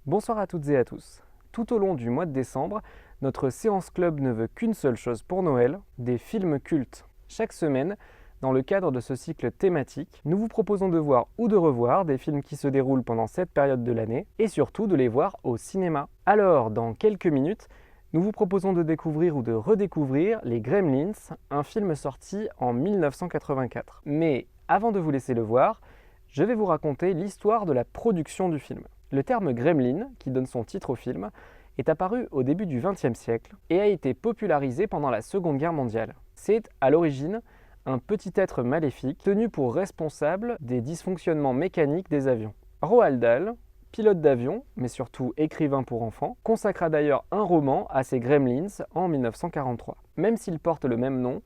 Bonsoir à toutes et à tous. Tout au long du mois de décembre, notre séance club ne veut qu'une seule chose pour Noël, des films cultes. Chaque semaine, dans le cadre de ce cycle thématique, nous vous proposons de voir ou de revoir des films qui se déroulent pendant cette période de l'année et surtout de les voir au cinéma. Alors, dans quelques minutes, nous vous proposons de découvrir ou de redécouvrir Les Gremlins, un film sorti en 1984. Mais avant de vous laisser le voir, je vais vous raconter l'histoire de la production du film. Le terme gremlin, qui donne son titre au film, est apparu au début du XXe siècle et a été popularisé pendant la Seconde Guerre mondiale. C'est, à l'origine, un petit être maléfique tenu pour responsable des dysfonctionnements mécaniques des avions. Roald Dahl, pilote d'avion, mais surtout écrivain pour enfants, consacra d'ailleurs un roman à ces gremlins en 1943. Même s'il porte le même nom,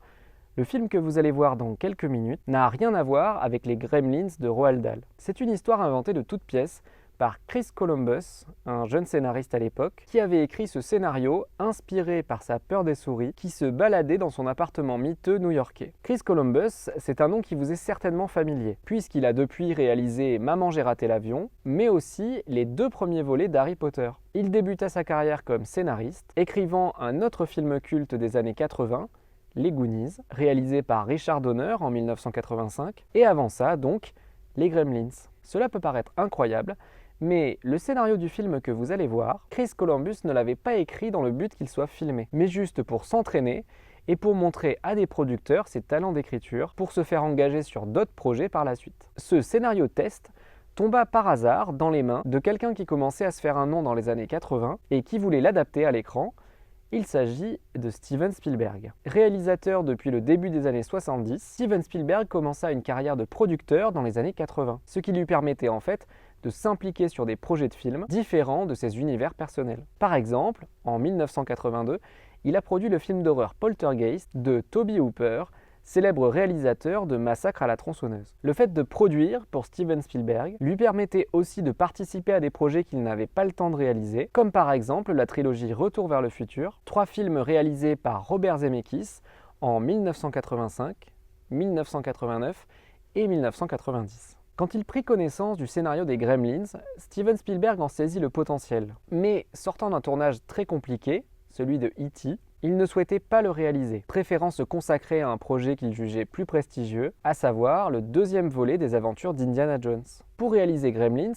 le film que vous allez voir dans quelques minutes n'a rien à voir avec les Gremlins de Roald Dahl. C'est une histoire inventée de toutes pièces par Chris Columbus, un jeune scénariste à l'époque, qui avait écrit ce scénario inspiré par sa peur des souris qui se baladait dans son appartement miteux new-yorkais. Chris Columbus, c'est un nom qui vous est certainement familier, puisqu'il a depuis réalisé Maman j'ai raté l'avion, mais aussi les 2 premiers volets d'Harry Potter. Il débuta sa carrière comme scénariste, écrivant un autre film culte des années 80, Les Goonies, réalisé par Richard Donner en 1985, et avant ça, donc, Les Gremlins. Cela peut paraître incroyable, mais le scénario du film que vous allez voir, Chris Columbus ne l'avait pas écrit dans le but qu'il soit filmé, mais juste pour s'entraîner et pour montrer à des producteurs ses talents d'écriture pour se faire engager sur d'autres projets par la suite. Ce scénario test tomba par hasard dans les mains de quelqu'un qui commençait à se faire un nom dans les années 80 et qui voulait l'adapter à l'écran. Il s'agit de Steven Spielberg. Réalisateur depuis le début des années 70, Steven Spielberg commença une carrière de producteur dans les années 80, ce qui lui permettait en fait de s'impliquer sur des projets de films différents de ses univers personnels. Par exemple, en 1982, il a produit le film d'horreur Poltergeist de Tobe Hooper, célèbre réalisateur de Massacre à la tronçonneuse. Le fait de produire pour Steven Spielberg lui permettait aussi de participer à des projets qu'il n'avait pas le temps de réaliser, comme par exemple la trilogie Retour vers le futur, 3 films réalisés par Robert Zemeckis en 1985, 1989 et 1990. Quand il prit connaissance du scénario des Gremlins, Steven Spielberg en saisit le potentiel. Mais sortant d'un tournage très compliqué, celui de E.T., il ne souhaitait pas le réaliser, préférant se consacrer à un projet qu'il jugeait plus prestigieux, à savoir le 2e volet des aventures d'Indiana Jones. Pour réaliser Gremlins,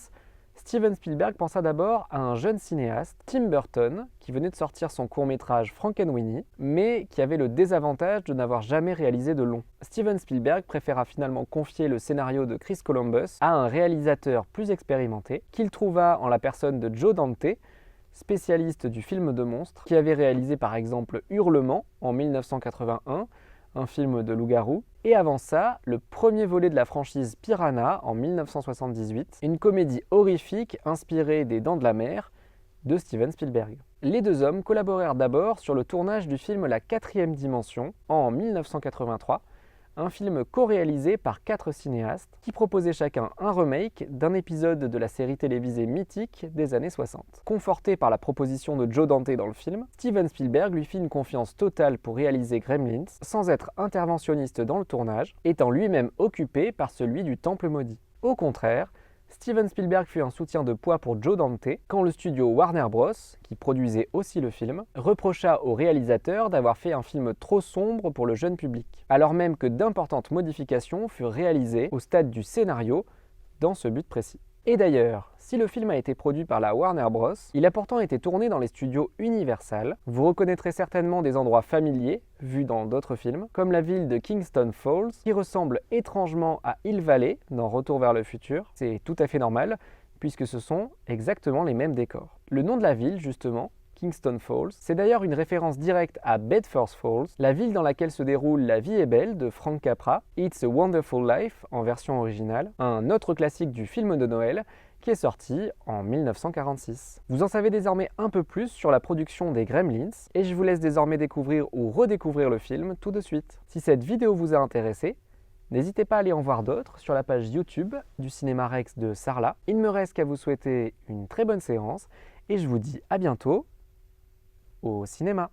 Steven Spielberg pensa d'abord à un jeune cinéaste, Tim Burton, qui venait de sortir son court-métrage Frankenweenie, mais qui avait le désavantage de n'avoir jamais réalisé de long. Steven Spielberg préféra finalement confier le scénario de Chris Columbus à un réalisateur plus expérimenté, qu'il trouva en la personne de Joe Dante, spécialiste du film de monstres, qui avait réalisé par exemple Hurlement en 1981, un film de loup-garou, et avant ça, le premier volet de la franchise Piranha en 1978, une comédie horrifique inspirée des Dents de la Mer de Steven Spielberg. Les 2 hommes collaborèrent d'abord sur le tournage du film La 4e dimension en 1983, un film co-réalisé par 4 cinéastes qui proposaient chacun un remake d'un épisode de la série télévisée mythique des années 60. Conforté par la proposition de Joe Dante dans le film, Steven Spielberg lui fit une confiance totale pour réaliser Gremlins sans être interventionniste dans le tournage, étant lui-même occupé par celui du Temple maudit. Au contraire, Steven Spielberg fut un soutien de poids pour Joe Dante quand le studio Warner Bros., qui produisait aussi le film, reprocha au réalisateur d'avoir fait un film trop sombre pour le jeune public, alors même que d'importantes modifications furent réalisées au stade du scénario dans ce but précis. Et d'ailleurs, si le film a été produit par la Warner Bros., il a pourtant été tourné dans les studios Universal. Vous reconnaîtrez certainement des endroits familiers, vus dans d'autres films, comme la ville de Kingston Falls, qui ressemble étrangement à Hill Valley dans Retour vers le futur. C'est tout à fait normal, puisque ce sont exactement les mêmes décors. Le nom de la ville, justement, Kingston Falls, c'est d'ailleurs une référence directe à Bedford Falls, la ville dans laquelle se déroule La vie est belle de Frank Capra, It's a Wonderful Life en version originale, un autre classique du film de Noël qui est sorti en 1946. Vous en savez désormais un peu plus sur la production des Gremlins et je vous laisse désormais découvrir ou redécouvrir le film tout de suite. Si cette vidéo vous a intéressé, n'hésitez pas à aller en voir d'autres sur la page YouTube du Cinéma Rex de Sarlat. Il ne me reste qu'à vous souhaiter une très bonne séance et je vous dis à bientôt au cinéma.